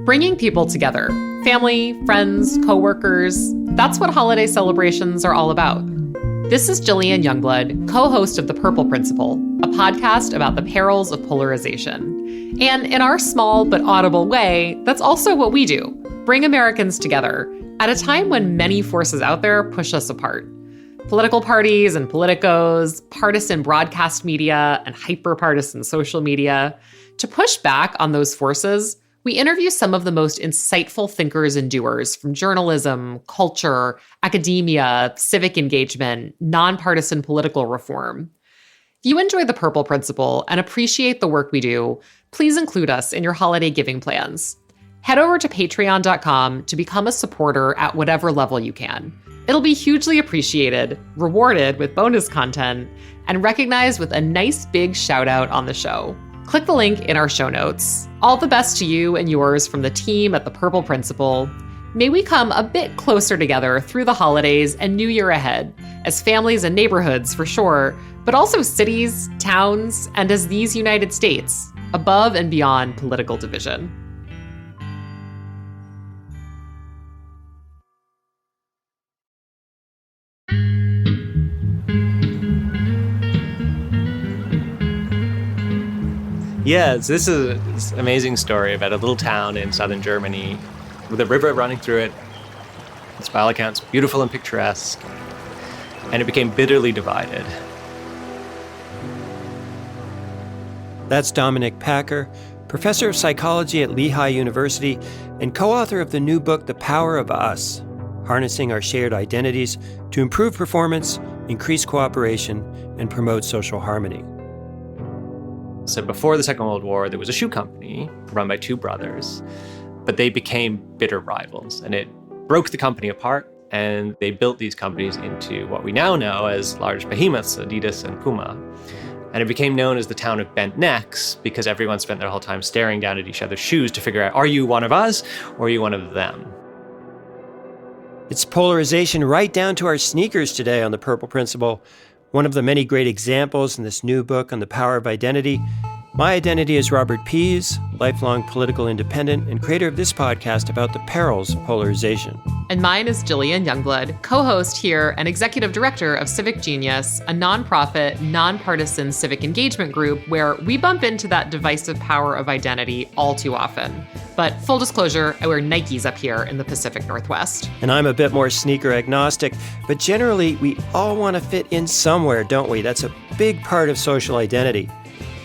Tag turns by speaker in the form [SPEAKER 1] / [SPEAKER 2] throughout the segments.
[SPEAKER 1] Bringing people together, family, friends, coworkers, that's what holiday celebrations are all about. This is Jillian Youngblood, co-host of The Purple Principle, a podcast about the perils of polarization. And in our small but audible way, that's also what we do, bring Americans together at a time when many forces out there push us apart. Political parties and politicos, partisan broadcast media, and hyper-partisan social media. To push back on those forces, we interview some of the most insightful thinkers and doers from journalism, culture, academia, civic engagement, nonpartisan political reform. If you enjoy The Purple Principle and appreciate the work we do, please include us in your holiday giving plans. Head over to patreon.com to become a supporter at whatever level you can. It'll be hugely appreciated, rewarded with bonus content, and recognized with a nice big shout out on the show. Click the link in our show notes. All the best to you and yours from the team at The Purple Principle. May we come a bit closer together through the holidays and New Year ahead, as families and neighborhoods for sure, but also cities, towns, and as these United States, above and beyond political division.
[SPEAKER 2] Yeah, this is an amazing story about a little town in southern Germany with a river running through it. It's by all accounts beautiful and picturesque, and it became bitterly divided.
[SPEAKER 3] That's Dominic Packer, professor of psychology at Lehigh University and co-author of the new book, The Power of Us, Harnessing Our Shared Identities to Improve Performance, Increase Cooperation, and Promote Social Harmony.
[SPEAKER 2] So before the Second World War, there was a shoe company run by two brothers, but they became bitter rivals, and it broke the company apart, and they built these companies into what we now know as large behemoths, Adidas and Puma. And it became known as the town of bent necks because everyone spent their whole time staring down at each other's shoes to figure out, are you one of us or are you one of them?
[SPEAKER 3] It's polarization right down to our sneakers today on The Purple Principle. One of the many great examples in this new book on the power of identity. My identity is Robert Pease, lifelong political independent and creator of this podcast about the perils of polarization.
[SPEAKER 1] And mine is Jillian Youngblood, co-host here and executive director of Civic Genius, a nonprofit, nonpartisan civic engagement group where we bump into that divisive power of identity all too often. But full disclosure, I wear Nikes up here in the Pacific Northwest.
[SPEAKER 3] And I'm a bit more sneaker agnostic, but generally we all want to fit in somewhere, don't we? That's a big part of social identity.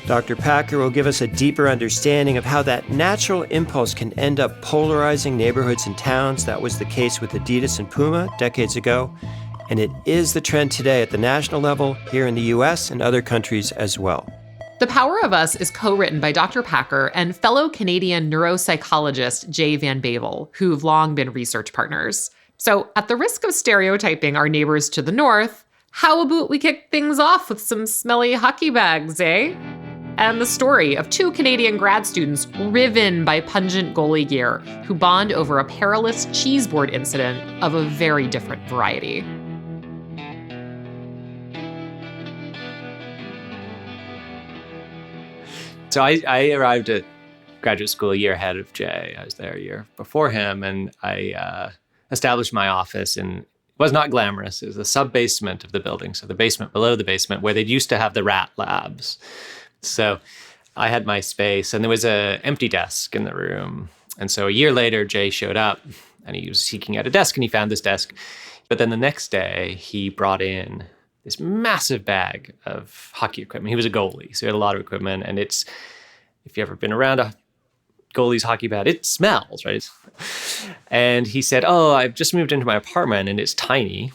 [SPEAKER 3] Dr. Packer will give us a deeper understanding of how that natural impulse can end up polarizing neighborhoods and towns. That was the case with Adidas and Puma decades ago. And it is the trend today at the national level here in the US and other countries as well.
[SPEAKER 1] The Power of Us is co-written by Dr. Packer and fellow Canadian neuropsychologist Jay Van Bavel, who've long been research partners. So at the risk of stereotyping our neighbors to the north, how about we kick things off with some smelly hockey bags, eh? And the story of two Canadian grad students riven by pungent goalie gear who bond over a perilous cheese board incident of a very different variety.
[SPEAKER 2] So I arrived at graduate school a year ahead of Jay. I was there a year before him, and I established my office in, it was not glamorous, it was the sub-basement of the building, so the basement below the basement where they'd used to have the rat labs. So I had my space, and there was an empty desk in the room. And so a year later, Jay showed up, and he was seeking out a desk, and he found this desk. But then the next day, he brought in this massive bag of hockey equipment. He was a goalie, so he had a lot of equipment. And it's, if you've ever been around a goalie's hockey pad, it smells, right? And he said, oh, I've just moved into my apartment, and it's tiny,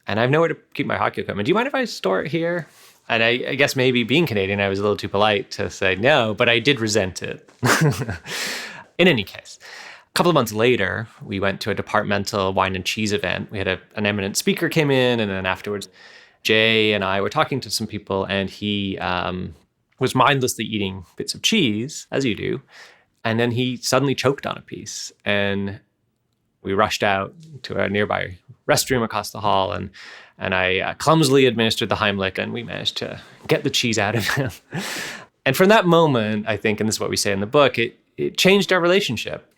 [SPEAKER 2] and I have nowhere to keep my hockey equipment. Do you mind if I store it here? And I guess maybe being Canadian, I was a little too polite to say no, but I did resent it. In any case, a couple of months later, we went to a departmental wine and cheese event. We had an eminent speaker came in, and then afterwards, Jay and I were talking to some people, and he was mindlessly eating bits of cheese, as you do. And then he suddenly choked on a piece, and we rushed out to a nearby restroom across the hall, and I clumsily administered the Heimlich, and we managed to get the cheese out of him. And from that moment, I think, and this is what we say in the book, it changed our relationship.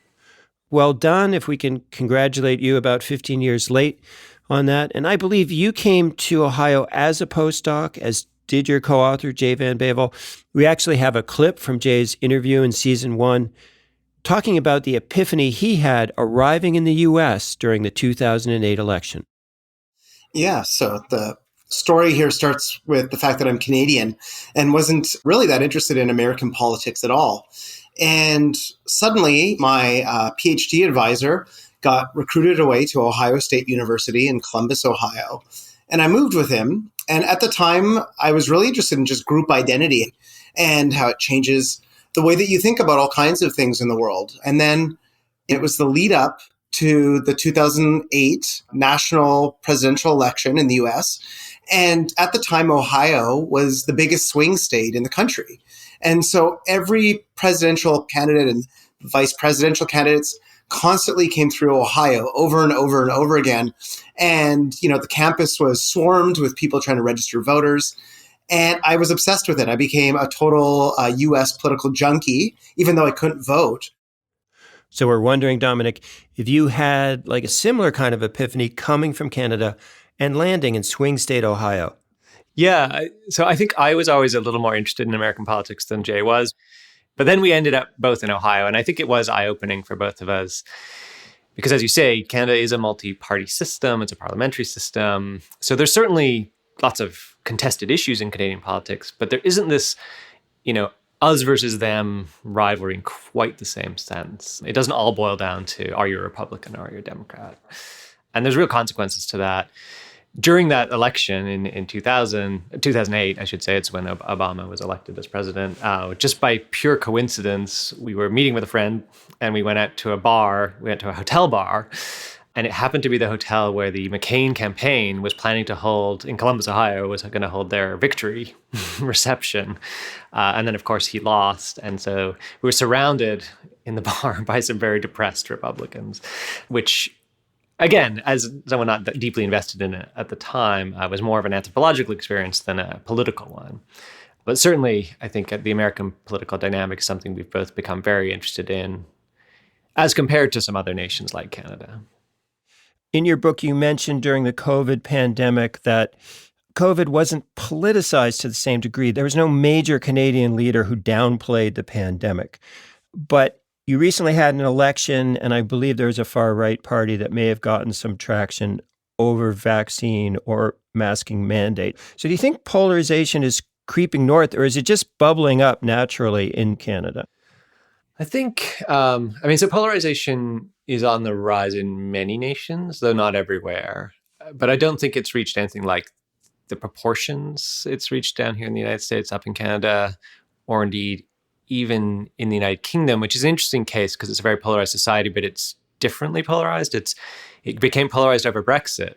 [SPEAKER 3] Well done, if we can congratulate you about 15 years late on that. And I believe you came to Ohio as a postdoc, as did your co-author, Jay Van Bavel. We actually have a clip from Jay's interview in season 1 talking about the epiphany he had arriving in the U.S. during the 2008 election.
[SPEAKER 4] Yeah, so the story here starts with the fact that I'm Canadian and wasn't really that interested in American politics at all. And suddenly my PhD advisor got recruited away to Ohio State University in Columbus, Ohio. And I moved with him. And at the time, I was really interested in just group identity and how it changes the way that you think about all kinds of things in the world. And then it was the lead up to the 2008 national presidential election in the US. And at the time, Ohio was the biggest swing state in the country. And so every presidential candidate and vice presidential candidates constantly came through Ohio over and over and over again. And, the campus was swarmed with people trying to register voters. And I was obsessed with it. I became a total US political junkie, even though I couldn't vote.
[SPEAKER 3] So we're wondering, Dominic, if you had like a similar kind of epiphany coming from Canada and landing in swing state Ohio.
[SPEAKER 2] Yeah, so I think I was always a little more interested in American politics than Jay was. But then we ended up both in Ohio, and I think it was eye-opening for both of us. Because as you say, Canada is a multi-party system, it's a parliamentary system. So there's certainly lots of contested issues in Canadian politics, but there isn't this, us versus them rivalry in quite the same sense. It doesn't all boil down to, are you a Republican or are you a Democrat? And there's real consequences to that. During that election in 2008, I should say, it's when Obama was elected as president, just by pure coincidence, we were meeting with a friend and we went out to a bar, we went to a hotel bar, and it happened to be the hotel where the McCain campaign was planning to hold, in Columbus, Ohio, was going to hold their victory reception. And then, of course, he lost. And so we were surrounded in the bar by some very depressed Republicans, which, again, as someone not that deeply invested in it at the time, was more of an anthropological experience than a political one. But certainly, I think the American political dynamic is something we've both become very interested in as compared to some other nations like Canada.
[SPEAKER 3] In your book, you mentioned during the COVID pandemic that COVID wasn't politicized to the same degree. There was no major Canadian leader who downplayed the pandemic. But you recently had an election, and I believe there's a far-right party that may have gotten some traction over vaccine or masking mandate. So do you think polarization is creeping north, or is it just bubbling up naturally in Canada?
[SPEAKER 2] I think, so polarization is on the rise in many nations, though not everywhere. But I don't think it's reached anything like the proportions it's reached down here in the United States, up in Canada, or indeed even in the United Kingdom, which is an interesting case because it's a very polarized society, but it's differently polarized. It became polarized over Brexit.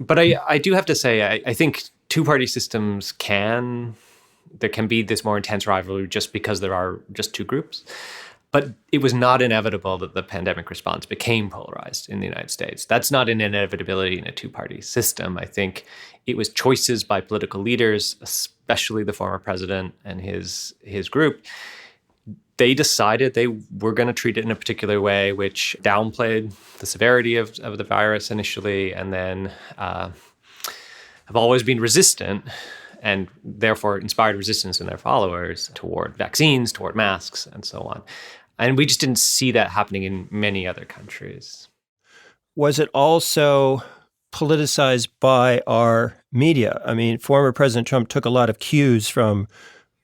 [SPEAKER 2] But I do have to say, I think two-party systems there can be this more intense rivalry just because there are just two groups. But it was not inevitable that the pandemic response became polarized in the United States. That's not an inevitability in a two-party system. I think it was choices by political leaders, especially the former president and his group. They decided they were going to treat it in a particular way, which downplayed the severity of the virus initially, and then have always been resistant, and therefore inspired resistance in their followers toward vaccines, toward masks, and so on. And we just didn't see that happening in many other countries.
[SPEAKER 3] Was it also politicized by our media? I mean, former President Trump took a lot of cues from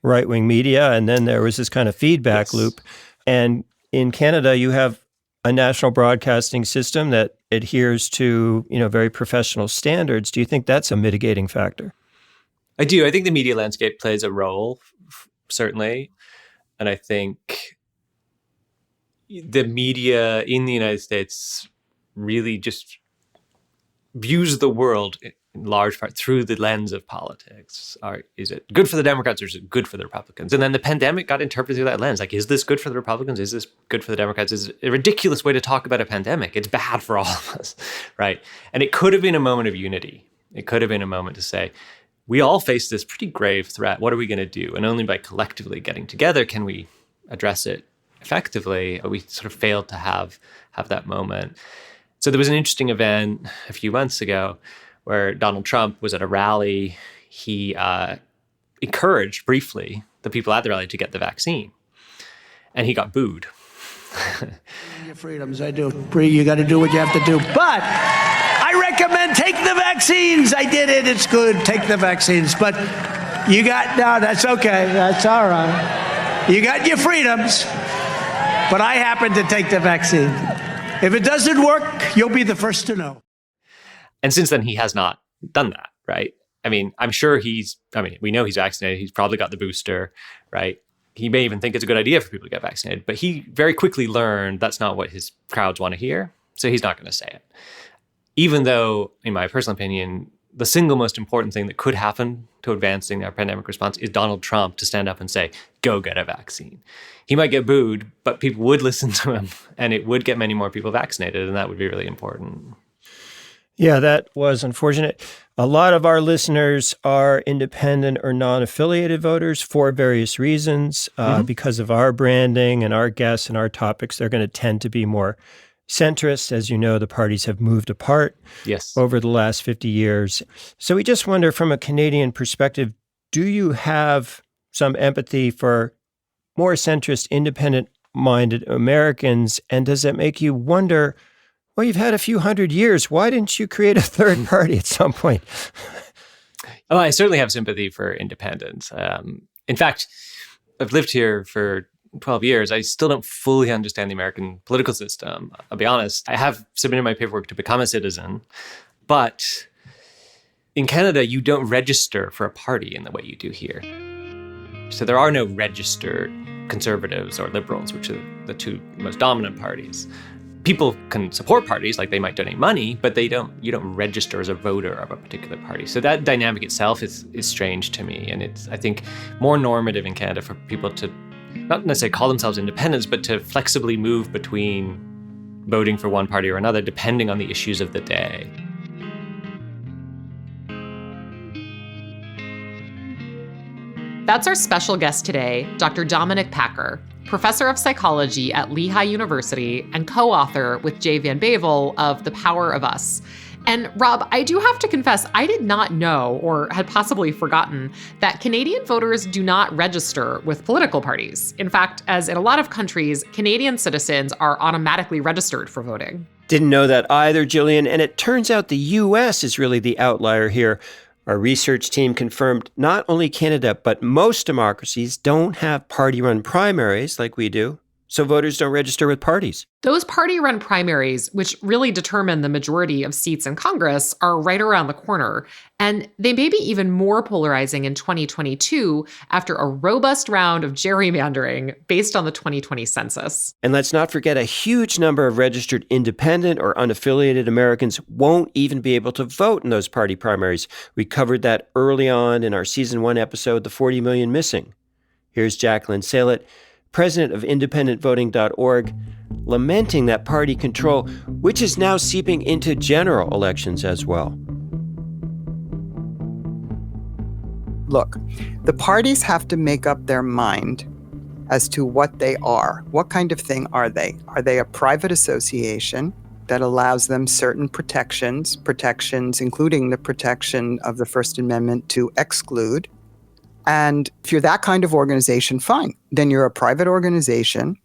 [SPEAKER 3] right-wing media, and then there was this kind of feedback loop. And in Canada, you have a national broadcasting system that adheres to, very professional standards. Do you think that's a mitigating factor?
[SPEAKER 2] I do. I think the media landscape plays a role, certainly. And I think the media in the United States really just views the world in large part through the lens of politics. Is it good for the Democrats or is it good for the Republicans? And then the pandemic got interpreted through that lens. Like, is this good for the Republicans? Is this good for the Democrats? Is it a ridiculous way to talk about a pandemic? It's bad for all of us, right? And it could have been a moment of unity. It could have been a moment to say, we all face this pretty grave threat. What are we going to do? And only by collectively getting together can we address it effectively, we sort of failed to have that moment. So there was an interesting event a few months ago where Donald Trump was at a rally. He encouraged briefly the people at the rally to get the vaccine, and he got booed.
[SPEAKER 5] Your freedoms, I do. You got to do what you have to do. But I recommend take the vaccines. I did it. It's good. Take the vaccines. But no, that's okay. That's all right. You got your freedoms. But I happen to take the vaccine. If it doesn't work, you'll be the first to know.
[SPEAKER 2] And since then, he has not done that, right? I mean, I'm sure we know he's vaccinated. He's probably got the booster, right? He may even think it's a good idea for people to get vaccinated, but he very quickly learned that's not what his crowds want to hear. So he's not going to say it. Even though, in my personal opinion, the single most important thing that could happen to advancing our pandemic response is Donald Trump to stand up and say, go get a vaccine. He might get booed, but people would listen to him, and it would get many more people vaccinated, and that would be really important.
[SPEAKER 3] Yeah, that was unfortunate. A lot of our listeners are independent or non-affiliated voters for various reasons. Because of our branding and our guests and our topics, they're going to tend to be more centrist. As you know, the parties have moved apart over the last 50 years. So we just wonder, from a Canadian perspective, do you have some empathy for more centrist, independent-minded Americans? And does it make you wonder, well, you've had a few hundred years. Why didn't you create a third party at some point?
[SPEAKER 2] Oh, I certainly have sympathy for independence. In fact, I've lived here for 12 years. I still don't fully understand the American political system. I'll be honest. I have submitted my paperwork to become a citizen, but in Canada, you don't register for a party in the way you do here. So there are no registered conservatives or liberals, which are the two most dominant parties. People can support parties, like they might donate money, but you don't register as a voter of a particular party. So that dynamic itself is strange to me. And it's, I think, more normative in Canada for people to not necessarily call themselves independents, but to flexibly move between voting for one party or another, depending on the issues of the day.
[SPEAKER 1] That's our special guest today, Dr. Dominic Packer, professor of psychology at Lehigh University and co-author with Jay Van Bavel of The Power of Us. And Rob, I do have to confess, I did not know, or had possibly forgotten, that Canadian voters do not register with political parties. In fact, as in a lot of countries, Canadian citizens are automatically registered for voting.
[SPEAKER 3] Didn't know that either, Jillian. And it turns out the U.S. is really the outlier here. Our research team confirmed not only Canada, but most democracies don't have party-run primaries like we do. So voters don't register with parties.
[SPEAKER 1] Those party-run primaries, which really determine the majority of seats in Congress, are right around the corner. And they may be even more polarizing in 2022 after a robust round of gerrymandering based on the 2020 census.
[SPEAKER 3] And let's not forget, a huge number of registered independent or unaffiliated Americans won't even be able to vote in those party primaries. We covered that early on in our Season 1 episode, The 40 Million Missing. Here's Jacqueline Salet, president of independentvoting.org, lamenting that party control, which is now seeping into general elections as well.
[SPEAKER 6] Look, the parties have to make up their mind as to what they are. What kind of thing are they? Are they a private association that allows them certain protections including the protection of the First Amendment to exclude? And if you're that kind of organization, fine. Then you're a private organization,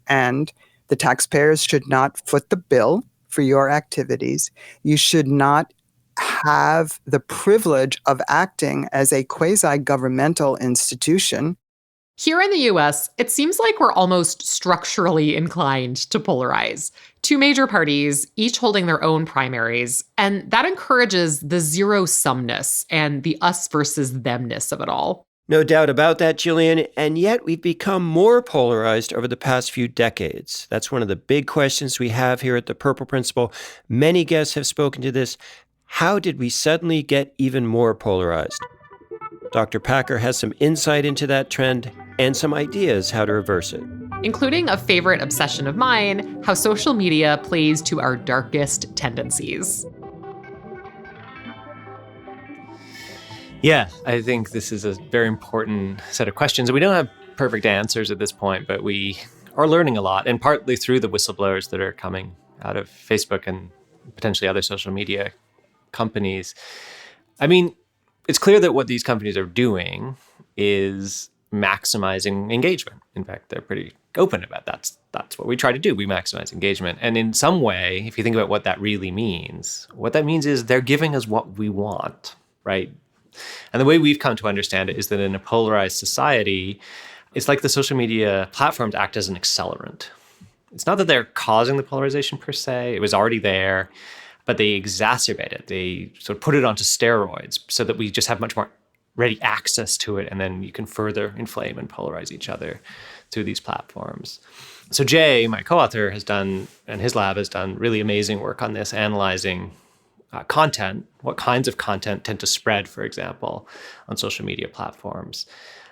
[SPEAKER 6] and the taxpayers should not foot the bill for your activities. You should not have the privilege of acting as a quasi-governmental institution.
[SPEAKER 1] Here in the US, it seems like we're almost structurally inclined to polarize. Two major parties, each holding their own primaries, and that encourages the zero-sumness and the us versus themness of it all.
[SPEAKER 3] No doubt about that, Jillian, and yet we've become more polarized over the past few decades. That's one of the big questions we have here at the Purple Principle. Many guests have spoken to this. How did we suddenly get even more polarized? Dr. Packer has some insight into that trend and some ideas how to reverse it.
[SPEAKER 1] Including a favorite obsession of mine, how social media plays to our darkest tendencies.
[SPEAKER 2] Yeah, I think this is a very important set of questions. We don't have perfect answers at this point, but we are learning a lot, and partly through the whistleblowers that are coming out of Facebook and potentially other social media companies. I mean, it's clear that what these companies are doing is maximizing engagement. In fact, they're pretty open about that's what we try to do. We maximize engagement. And in some way, if you think about what that really means, what that means is they're giving us what we want, right? And the way we've come to understand it is that in a polarized society, it's like the social media platforms act as an accelerant. It's not that they're causing the polarization per se. It was already there, but they exacerbate it. They sort of put it onto steroids so that we just have much more ready access to it, and then you can further inflame and polarize each other through these platforms. So Jay, my co-author, has done, and his lab has done really amazing work on this, analyzing content, what kinds of content tend to spread, for example, on social media platforms.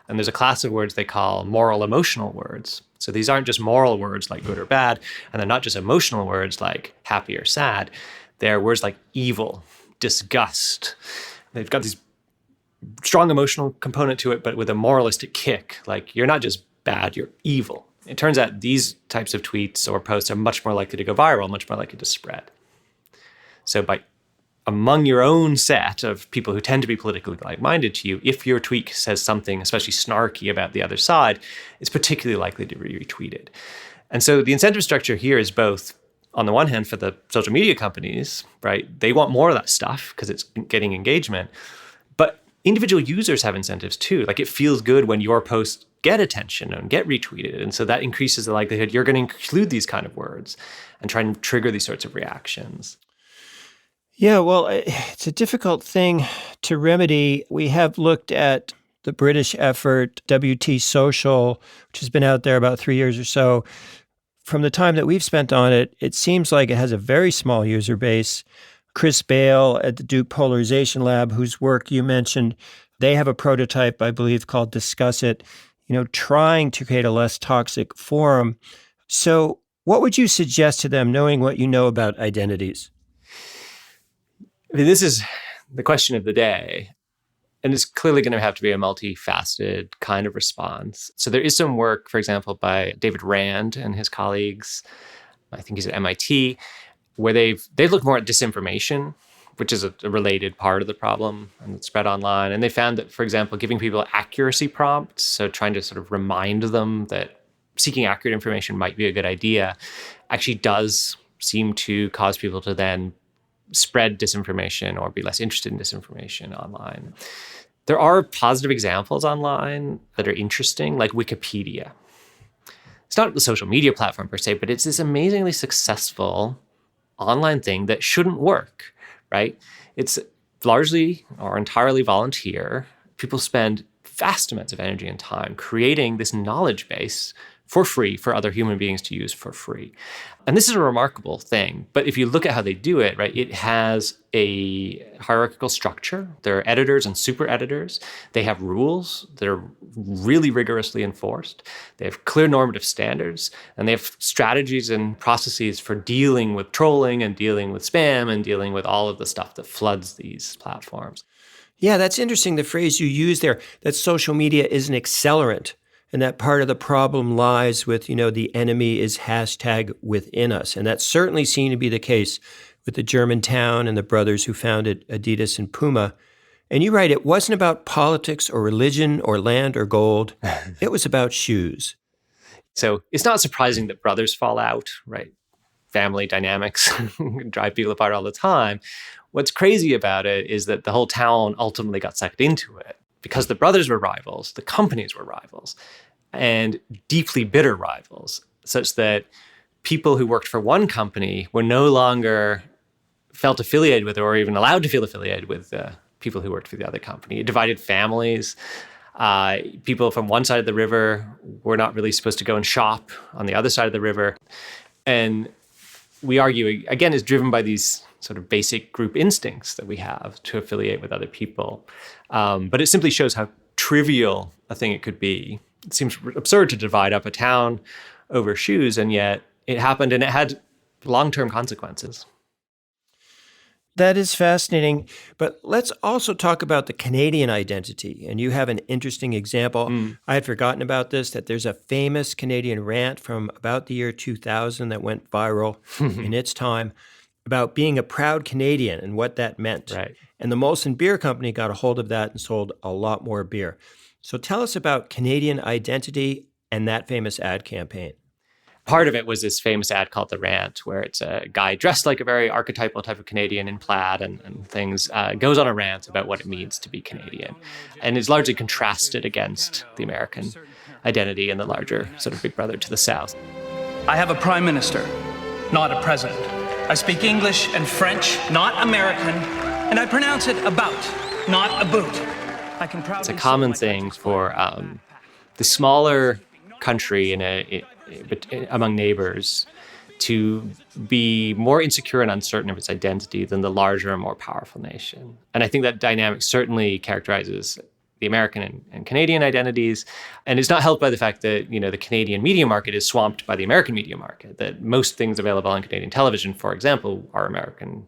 [SPEAKER 2] And there's a class of words they call moral emotional words. So these aren't just moral words like good or bad, and they're not just emotional words like happy or sad. They're words like evil, disgust. They've got these strong emotional component to it, but with a moralistic kick. Like, you're not just bad, you're evil. It turns out these types of tweets or posts are much more likely to go viral, much more likely to spread. So among your own set of people who tend to be politically like-minded to you, if your tweet says something especially snarky about the other side, it's particularly likely to be retweeted. And so the incentive structure here is both, on the one hand, for the social media companies, right? They want more of that stuff because it's getting engagement. But individual users have incentives too. Like, it feels good when your posts get attention and get retweeted. And so that increases the likelihood you're going to include these kind of words and try and trigger these sorts of reactions.
[SPEAKER 3] Yeah, well, it's a difficult thing to remedy. We have looked at the British effort, WT Social, which has been out there about 3 years or so. From the time that we've spent on it, it seems like it has a very small user base. Chris Bavel at the Duke Polarization Lab, whose work you mentioned, they have a prototype, I believe, called Discuss It, trying to create a less toxic forum. So what would you suggest to them, knowing what you know about identities?
[SPEAKER 2] I mean, this is the question of the day. And it's clearly going to have to be a multifaceted kind of response. So there is some work, for example, by David Rand and his colleagues, I think he's at MIT, where they've looked more at disinformation, which is a related part of the problem and it's spread online. And they found that, for example, giving people accuracy prompts, so trying to sort of remind them that seeking accurate information might be a good idea, actually does seem to cause people to then spread disinformation or be less interested in disinformation online. There are positive examples online that are interesting, like Wikipedia. It's not the social media platform per se, but it's this amazingly successful online thing that shouldn't work, right? It's largely or entirely volunteer. People spend vast amounts of energy and time creating this knowledge base for free for other human beings to use for free. And this is a remarkable thing. But if you look at how they do it, right, it has a hierarchical structure. There are editors and super editors. They have rules that are really rigorously enforced. They have clear normative standards. And they have strategies and processes for dealing with trolling and dealing with spam and dealing with all of the stuff that floods these platforms.
[SPEAKER 3] Yeah, that's interesting, the phrase you use there, that social media is an accelerant. And that part of the problem lies with, the enemy is hashtag within us. And that certainly seemed to be the case with the Germantown and the brothers who founded Adidas and Puma. And you write, it wasn't about politics or religion or land or gold. It was about shoes.
[SPEAKER 2] So it's not surprising that brothers fall out, right? Family dynamics drive people apart all the time. What's crazy about it is that the whole town ultimately got sucked into it. Because the brothers were rivals, the companies were rivals, and deeply bitter rivals, such that people who worked for one company were no longer felt affiliated with or even allowed to feel affiliated with people who worked for the other company. It divided families. People from one side of the river were not really supposed to go and shop on the other side of the river. And we argue, again, is driven by these sort of basic group instincts that we have to affiliate with other people. But it simply shows how trivial a thing it could be. It seems absurd to divide up a town over shoes, and yet it happened and it had long-term consequences.
[SPEAKER 3] That is fascinating. But let's also talk about the Canadian identity. And you have an interesting example. I had forgotten about this, that there's a famous Canadian rant from about the year 2000 that went viral in its time about being a proud Canadian and what that meant.
[SPEAKER 2] Right.
[SPEAKER 3] And the Molson Beer Company got a hold of that and sold a lot more beer. So tell us about Canadian identity and that famous ad campaign.
[SPEAKER 2] Part of it was this famous ad called The Rant, where it's a guy dressed like a very archetypal type of Canadian in plaid and things, goes on a rant about what it means to be Canadian, and is largely contrasted against the American identity and the larger sort of big brother to the south.
[SPEAKER 7] I have a prime minister, not a president. I speak English and French, not American, and I pronounce it about, not about. I can proudly
[SPEAKER 2] It's a common thing for the smaller country among neighbors to be more insecure and uncertain of its identity than the larger and more powerful nation. And I think that dynamic certainly characterizes the American and Canadian identities, and it's not helped by the fact that, the Canadian media market is swamped by the American media market, that most things available on Canadian television, for example, are American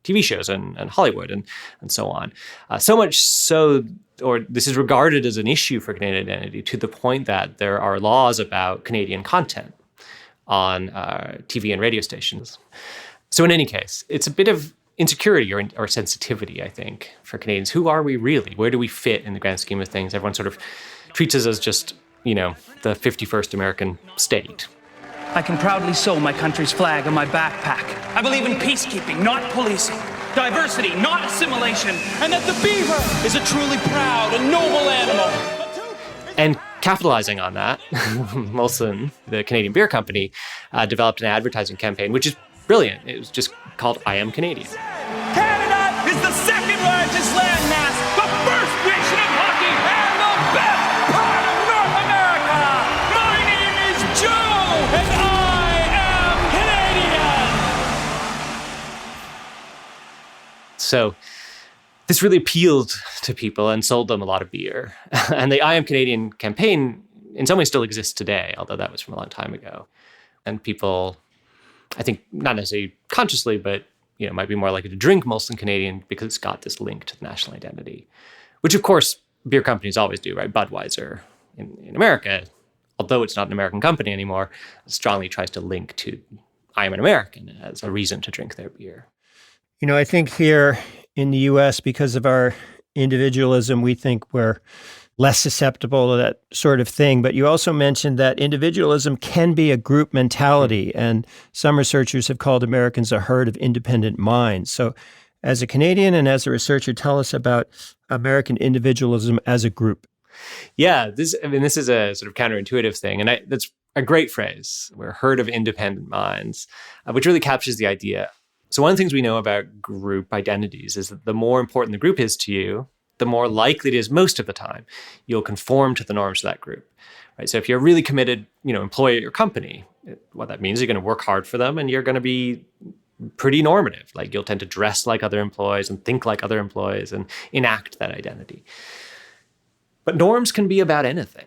[SPEAKER 2] TV shows and Hollywood and so on. So much so, or this is regarded as an issue for Canadian identity to the point that there are laws about Canadian content on TV and radio stations. So in any case, it's a bit of insecurity or sensitivity, I think, for Canadians. Who are we really? Where do we fit in the grand scheme of things? Everyone sort of treats us as just, the 51st American state.
[SPEAKER 7] I can proudly sew my country's flag on my backpack. I believe in peacekeeping, not policing. Diversity, not assimilation. And that the beaver is a truly proud and noble animal.
[SPEAKER 2] And capitalizing on that, Molson, the Canadian beer company, developed an advertising campaign, which is brilliant. It was just called I Am Canadian.
[SPEAKER 7] Canada is the second largest landmass, the first nation in hockey, and the best part of North America. My name is Joe, and I am Canadian.
[SPEAKER 2] So this really appealed to people and sold them a lot of beer. And the I Am Canadian campaign in some ways still exists today, although that was from a long time ago. And people, I think, not necessarily consciously, but might be more likely to drink Molson Canadian because it's got this link to the national identity, which of course beer companies always do, right? Budweiser in America, although it's not an American company anymore, strongly tries to link to I am an American as a reason to drink their beer.
[SPEAKER 3] I think here in the U.S., because of our individualism, we think we're less susceptible to that sort of thing. But you also mentioned that individualism can be a group mentality, and some researchers have called Americans a herd of independent minds. So as a Canadian and as a researcher, tell us about American individualism as a group.
[SPEAKER 2] Yeah, this is a sort of counterintuitive thing, and that's a great phrase. We're a herd of independent minds, which really captures the idea. So one of the things we know about group identities is that the more important the group is to you, the more likely it is most of the time you'll conform to the norms of that group, right? So if you're a really committed, employee at your company, what that means is you're going to work hard for them and you're going to be pretty normative. Like you'll tend to dress like other employees and think like other employees and enact that identity. But norms can be about anything.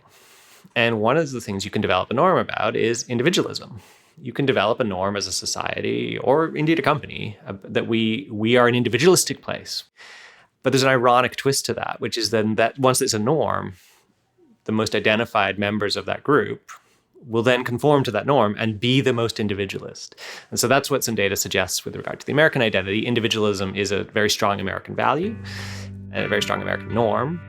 [SPEAKER 2] And one of the things you can develop a norm about is individualism. You can develop a norm as a society or indeed a company that we are an individualistic place. But there's an ironic twist to that, which is then that once it's a norm, the most identified members of that group will then conform to that norm and be the most individualist. And so that's what some data suggests with regard to the American identity. Individualism is a very strong American value and a very strong American norm.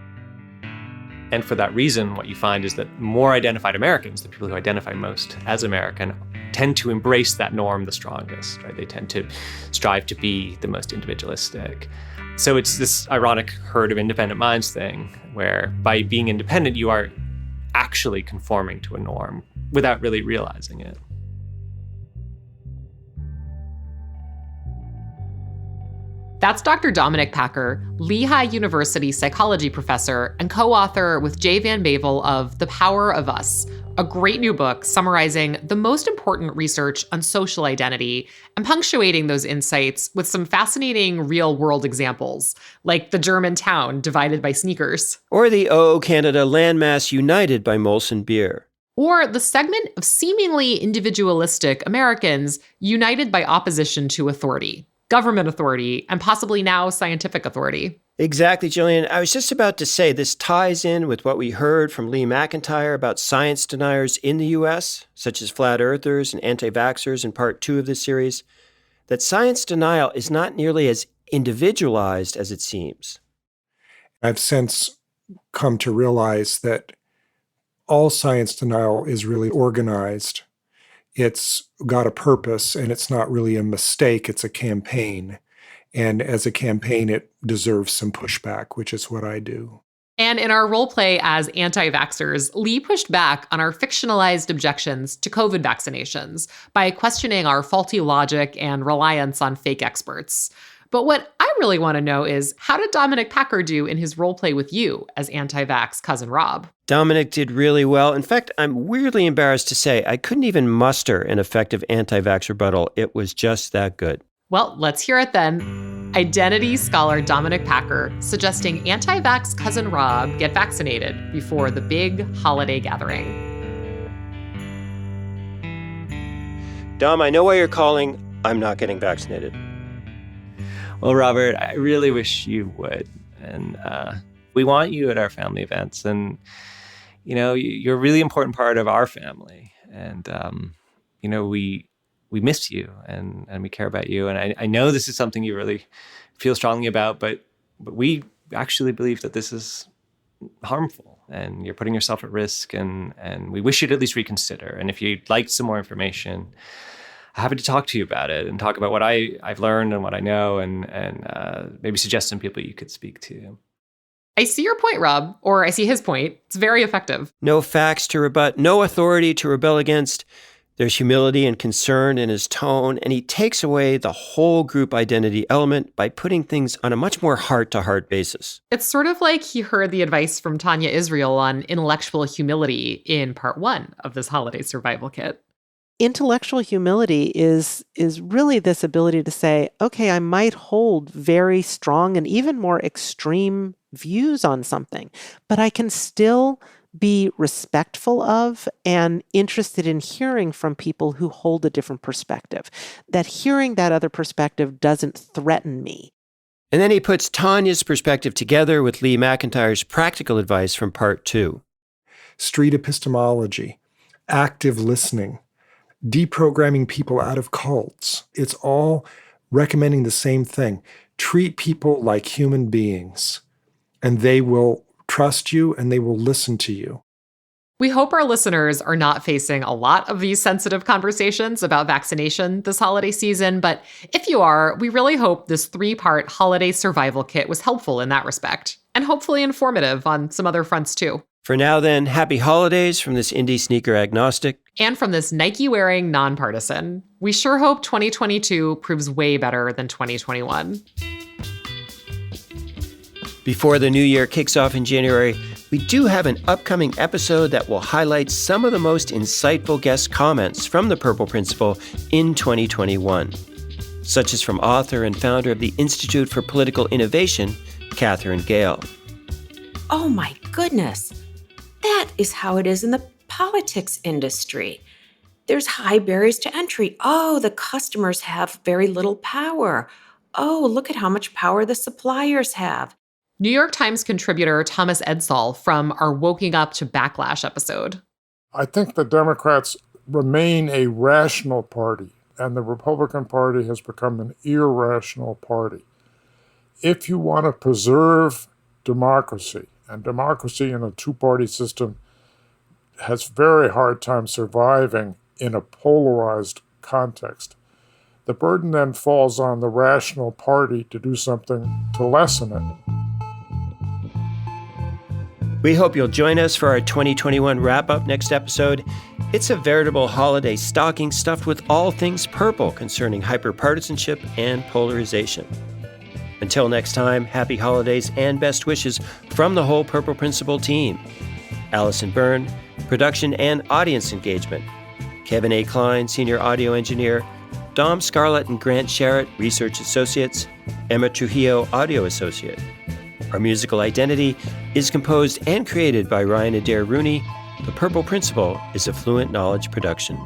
[SPEAKER 2] And for that reason, what you find is that more identified Americans, the people who identify most as American, tend to embrace that norm the strongest, right? They tend to strive to be the most individualistic. So it's this ironic herd of independent minds thing, where by being independent, you are actually conforming to a norm without really realizing it.
[SPEAKER 1] That's Dr. Dominic Packer, Lehigh University psychology professor and co-author with J. Van Bavel of The Power of Us, a great new book summarizing the most important research on social identity and punctuating those insights with some fascinating real-world examples, like the German town divided by sneakers.
[SPEAKER 3] Or the Canada landmass united by Molson beer.
[SPEAKER 1] Or the segment of seemingly individualistic Americans united by opposition to authority. government authority, and possibly now scientific authority.
[SPEAKER 3] Exactly, Jillian. I was just about to say this ties in with what we heard from Lee McIntyre about science deniers in the U.S., such as flat earthers and anti-vaxxers in part 2 of this series, that science denial is not nearly as individualized as it seems.
[SPEAKER 8] I've since come to realize that all science denial is really organized. It's got a purpose, and it's not really a mistake, it's a campaign. And as a campaign, it deserves some pushback, which is what I do.
[SPEAKER 1] And in our role play as anti-vaxxers, Lee pushed back on our fictionalized objections to COVID vaccinations by questioning our faulty logic and reliance on fake experts. But what I really want to know is, how did Dominic Packer do in his role play with you as anti-vax cousin Rob?
[SPEAKER 3] Dominic did really well. In fact, I'm weirdly embarrassed to say I couldn't even muster an effective anti-vax rebuttal. It was just that good.
[SPEAKER 1] Well, let's hear it then. Identity scholar Dominic Packer suggesting anti-vax cousin Rob get vaccinated before the big holiday gathering.
[SPEAKER 3] Dom, I know why you're calling. I'm not getting vaccinated.
[SPEAKER 2] Well, Robert, I really wish you would. And we want you at our family events. And, you're a really important part of our family. And, we miss you and we care about you. And I know this is something you really feel strongly about, but we actually believe that this is harmful and you're putting yourself at risk. And we wish you'd at least reconsider. And if you'd like some more information, I'm happy to talk to you about it and talk about what I've learned and what I know and maybe suggest some people you could speak to.
[SPEAKER 1] I see your point, Rob, or I see his point. It's very effective.
[SPEAKER 3] No facts to rebut, no authority to rebel against. There's humility and concern in his tone, and he takes away the whole group identity element by putting things on a much more heart-to-heart basis.
[SPEAKER 1] It's sort of like he heard the advice from Tanya Israel on intellectual humility in part 1 of this holiday survival kit.
[SPEAKER 9] Intellectual humility is really this ability to say, okay, I might hold very strong and even more extreme views on something, but I can still be respectful of and interested in hearing from people who hold a different perspective. That hearing that other perspective doesn't threaten me.
[SPEAKER 3] And then he puts Tanya's perspective together with Lee McIntyre's practical advice from part 2.
[SPEAKER 8] Street epistemology, active listening, deprogramming people out of cults. It's all recommending the same thing. Treat people like human beings, and they will trust you and they will listen to you.
[SPEAKER 1] We hope our listeners are not facing a lot of these sensitive conversations about vaccination this holiday season, but if you are, we really hope this 3-part holiday survival kit was helpful in that respect, and hopefully informative on some other fronts too.
[SPEAKER 3] For now then, happy holidays from this indie sneaker agnostic.
[SPEAKER 1] And from this Nike-wearing nonpartisan. We sure hope 2022 proves way better than 2021.
[SPEAKER 3] Before the new year kicks off in January, we do have an upcoming episode that will highlight some of the most insightful guest comments from the Purple Principle in 2021, such as from author and founder of the Institute for Political Innovation, Catherine Gale.
[SPEAKER 10] Oh my goodness, that is how it is in the politics industry. There's high barriers to entry. Oh, the customers have very little power. Oh, look at how much power the suppliers have.
[SPEAKER 1] New York Times contributor Thomas Edsall from our Woking Up to Backlash episode.
[SPEAKER 11] I think the Democrats remain a rational party, and the Republican Party has become an irrational party. If you want to preserve democracy, and democracy in a two-party system has very hard time surviving in a polarized context, the burden then falls on the rational party to do something to lessen it.
[SPEAKER 3] We hope you'll join us for our 2021 wrap-up next episode. It's a veritable holiday stocking stuffed with all things purple concerning hyperpartisanship and polarization. Until next time, happy holidays and best wishes from the whole Purple Principle team. Allison Byrne, production and audience engagement. Kevin A. Klein, senior audio engineer. Dom Scarlett and Grant Sherritt, research associates. Emma Trujillo, audio associate. Our musical identity is composed and created by Ryan Adair Rooney. The Purple Principle is a Fluent Knowledge production.